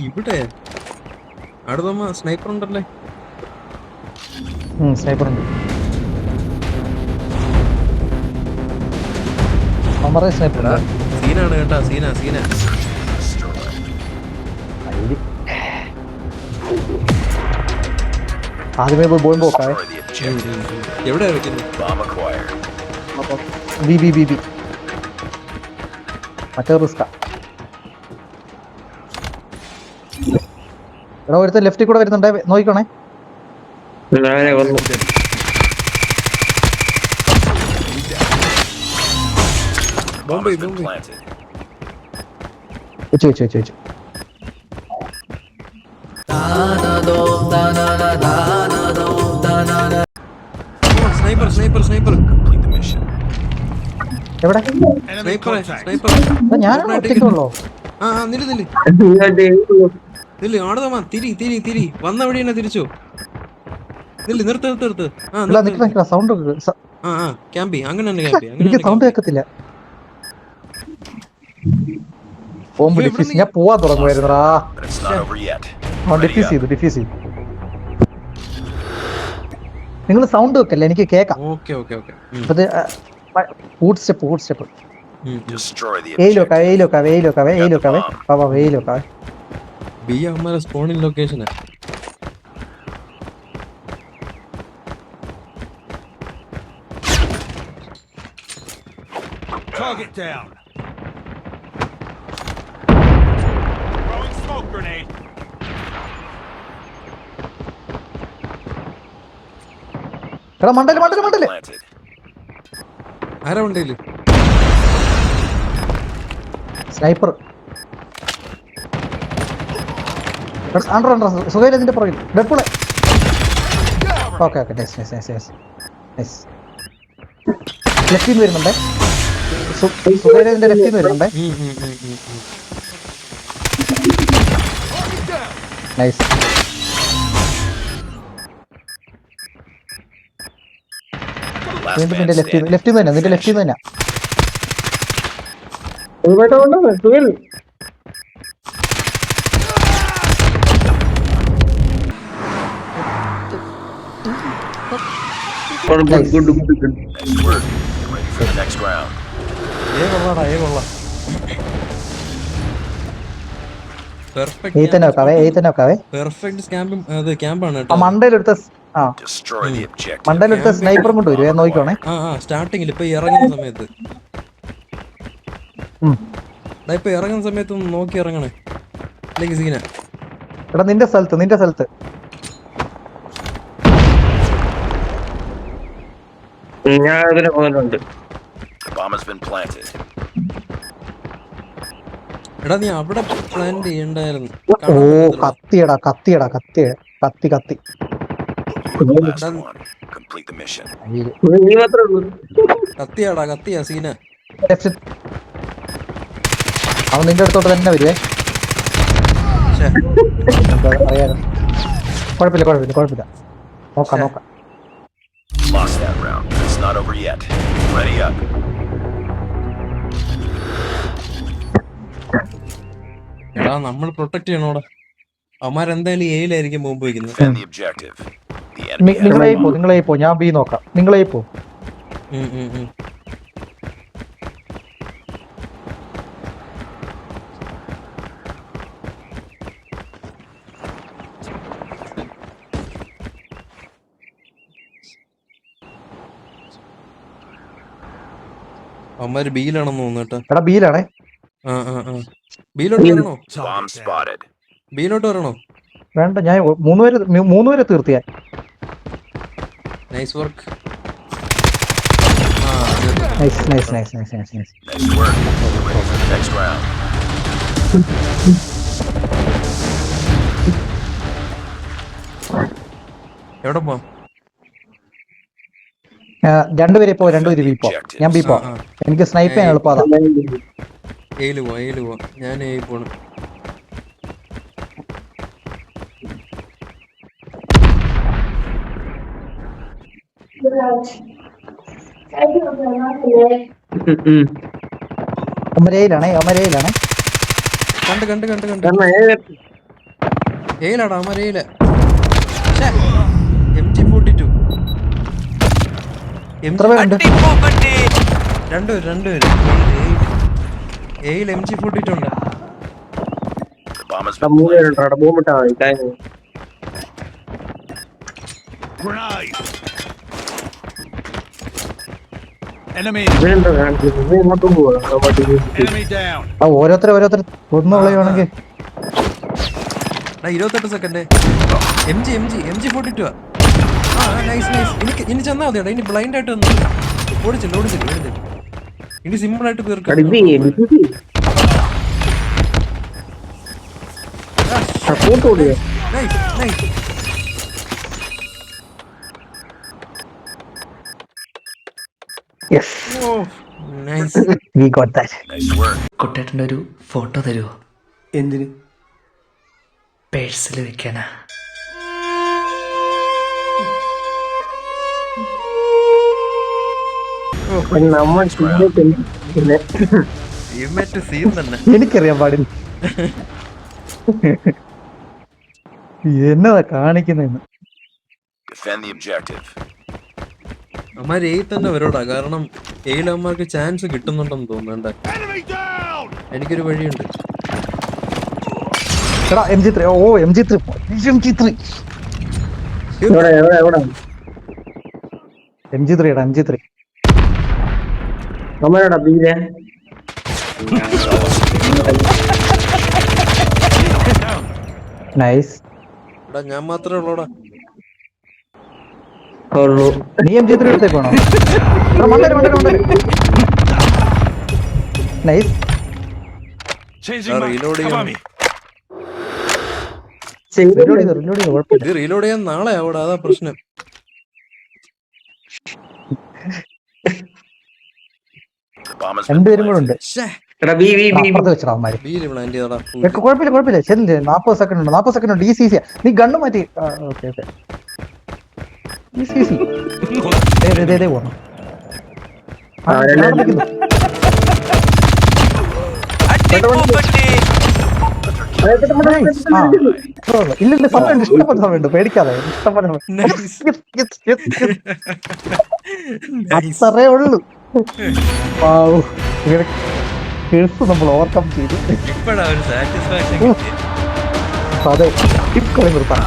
ഇവിടെ അടുത്തമ്മ സ്നൈപ്പർ ഉണ്ടല്ലേ? സ്നൈപ്പർ ഉണ്ട്. അമറേ സ്നൈപ്പർ ഉണ്ട്. സീനാണ് കേട്ടാ, സീന. ആദ്യമേ പോയി ബോംബ് നോക്കാവേ. എവിടെയാ വെക്കുന്നത്? ബി മറ്റേ റിസ്ക. എടാ ഒരുത്തൻ ലെഫ്റ്റിൽ കൂടെ വരുന്നുണ്ടേ, നോക്കിക്കോണേ. വെച്ചു. സ്നൈപ്പർ എവിടെ? ഞാൻ ഒറ്റയ്ക്കുള്ളോ? നില്ല് ആടതമ്മ, തിരി വന്ന വഴി തന്നെ തിരിച്ചു. നിർത്ത്. സൗണ്ട് ക്യാമ്പി അങ്ങനെ തന്നെ എനിക്ക് സൗണ്ട് കേൾക്കത്തില്ല. Bomb diffuse. ഞാൻ പോവാൻ തുടങ്ങുമായിരുന്നടാ. ഡിഫ്യൂസ് ചെയ്തു. നിങ്ങൾ സൗണ്ട് വെക്കല്ലേ, എനിക്ക് കേക്കാം. Footstep. സ്പോണിംഗ് ലൊക്കേഷനാ. Target down. Throwing smoke grenade. എടാ മണ്ടല്. ആരാ ഉണ്ടേല്? സ്നൈപ്പർ. സുഖയിലെ പുറകിൽ ഡെഡ്പൂളെ. Okay nice. ലെഫ്റ്റിൽ നിന്ന് വരുന്നുണ്ടേ. സുഖയിലെ ലെഫ്റ്റിൽ നിന്ന് വരുന്നുണ്ടേ. നൈസ്. വീണ്ടും നിന്റെ ലെഫ്റ്റിൽ നിന്ന് തന്നെ. മണ്ടയിലെടുത്ത സ്നൈപ്പറും കൊണ്ട് വരുവേ, നോക്കിക്കോണേ. സ്റ്റാർട്ടിങ്ങിൽ ഇപ്പൊ ഇറങ്ങുന്ന സമയത്ത് നോക്കി ഇറങ്ങണേ, അല്ലെങ്കിൽ സീന. എടാ നിന്റെ സ്ഥലത്ത് ഞാൻ അതിന് പോകുന്നുണ്ട്. എടാ നീ അവിടെ പ്ലാൻ ചെയ്യണ്ടായിരുന്നു. കത്തിയടാ. കത്തിയാ സീന. അവൻ നിന്റെ അടുത്തോട്ട് തന്നെ വരുവേ. കുഴപ്പമില്ല. നോക്കാം. എടാ നമ്മൾ പ്രൊട്ടക്ട് ചെയ്യണോടാ. അവന്മാരെന്തായാലും എയിലായിരിക്കും ബോംബ് വയ്ക്കുന്നത്. നിങ്ങളെ പോ, ഞാൻ ബി നോക്കാം. നിങ്ങളെ പോ. അവന്മാര് ബിയിലാണെന്ന് തോന്നുന്നു. എടാ ബിയിലാണേ. ബിയിലോട്ട് വരണോ? വേണ്ട, ഞാൻ മൂന്നുപേരെ തീർത്തിയാ. Nice work. എവിടെ പോവാം? രണ്ടുപേരെ പോ, ബി പോ. ഞാൻ ബി പോ. എനിക്ക് സ്നൈപ്പ് ചെയ്യാൻ എളുപ്പമാ. എയില് പോവാ. ഞാൻ എയിൽ പോണം. ഒമരയിലാണേ ഒമരയിലാണേ. കണ്ട് കണ്ട് കണ്ട് കണ്ട് കാരണം ഏത് ഏയിലാടാ അമര ഏയില. MG42 എത്ര പേരുണ്ട്? രണ്ടുപേര് ഏയിൽ MG42 ഉണ്ട്. മൂന്ന് പേരുണ്ടോ അവിടെ ബോംബിട്ടാ മതി കാര്യം. Grenade. Enemy. ഇവരെന്താ കാണിക്കുന്നത്? ഇവര് എങ്ങോട്ടും പോവാ Enemy down. ആ ഓരോരുത്തർ കൊന്നു കളയുവാണെങ്കിൽ 28 സെക്കൻഡ്. MG42 ആ നൈസ്. ഇനി ചെന്നാ മതിയാ. ഇനി ബ്ലൈൻഡ് ആയിട്ട് വന്നു ഓടിച്ചില്ല. ഇനി സിമ്പിൾ ആയിട്ട് തീർക്കാം. സപ്പോർട്ട് കൊടുക്കുക. Nice. Yes oh nice. We got that. കുട്ടേട്ടൻ്റെ ഒരു ഫോട്ടോ തരുമോ? എന്തിന്? പേഴ്സിൽ വെക്കാനാ. നമ്മൾ പിന്നെ ടീംമേറ്റ് സീൻ തന്നെ. എനിക്കറിയാൻ പാടില്ല എന്നതാ കാണിക്കുന്നെന്ന്. അമ്മാര് എയിൽ തന്നെ വരോടാ. കാരണം എയിൽ അമ്മമാർക്ക് ചാൻസ് കിട്ടുന്നുണ്ടെന്ന് തോന്നുന്നുണ്ട്. Enemy down. എനിക്കൊരു വഴിയുണ്ട്. എടാ MG3. ഓ MG3 എവിടെ MG3 എടാ MG3. നമ്മളെടാ ബീരെ നൈസ്. എടാ ഞാൻ മാത്രമേ ഉള്ളൂടാ. ഉള്ളൂ. നീ MG3 എടുത്തേക്കണോ? Nice. Changing my. reload Cover ചെയ്യാം. me. റിലോഡ് ചെയ്ത് കുഴപ്പമില്ല. ഇത് റീലോഡ് ചെയ്യാൻ നാളെ ആവൂടാ. അതാ പ്രശ്നം. രണ്ടുപേരും കൂടെ ഉണ്ട്. എടാ ബി അപ്പുറത്ത് വെച്ചടാ അവന്മാര്. ബീല് പ്ലാൻ ചെയ്തടാ. കുഴപ്പമില്ല ചെല്ലില്ല. 40 സെക്കൻഡ് ഉണ്ട്. 40 സെക്കൻഡ് ഉണ്ട്. ECC നീ ഗണ്ണ് മാറ്റി. ഓക്കെ ECC പോണം. ഇല്ല സമയമുണ്ട്. ഇഷ്ടപ്പെട്ട സമയമുണ്ട്. പേടിക്കാതെ ഇഷ്ടപ്പെട്ട അത്രേ ഉള്ളു. ഇങ്ങനെ കേസ് നമ്മൾ ഓവർകം ചെയ്തു. ഇപ്പഴാ ഒരു സാറ്റിസ്ഫാക്ഷൻ. അതെ ഇപ്പഴേ നിർത്താം.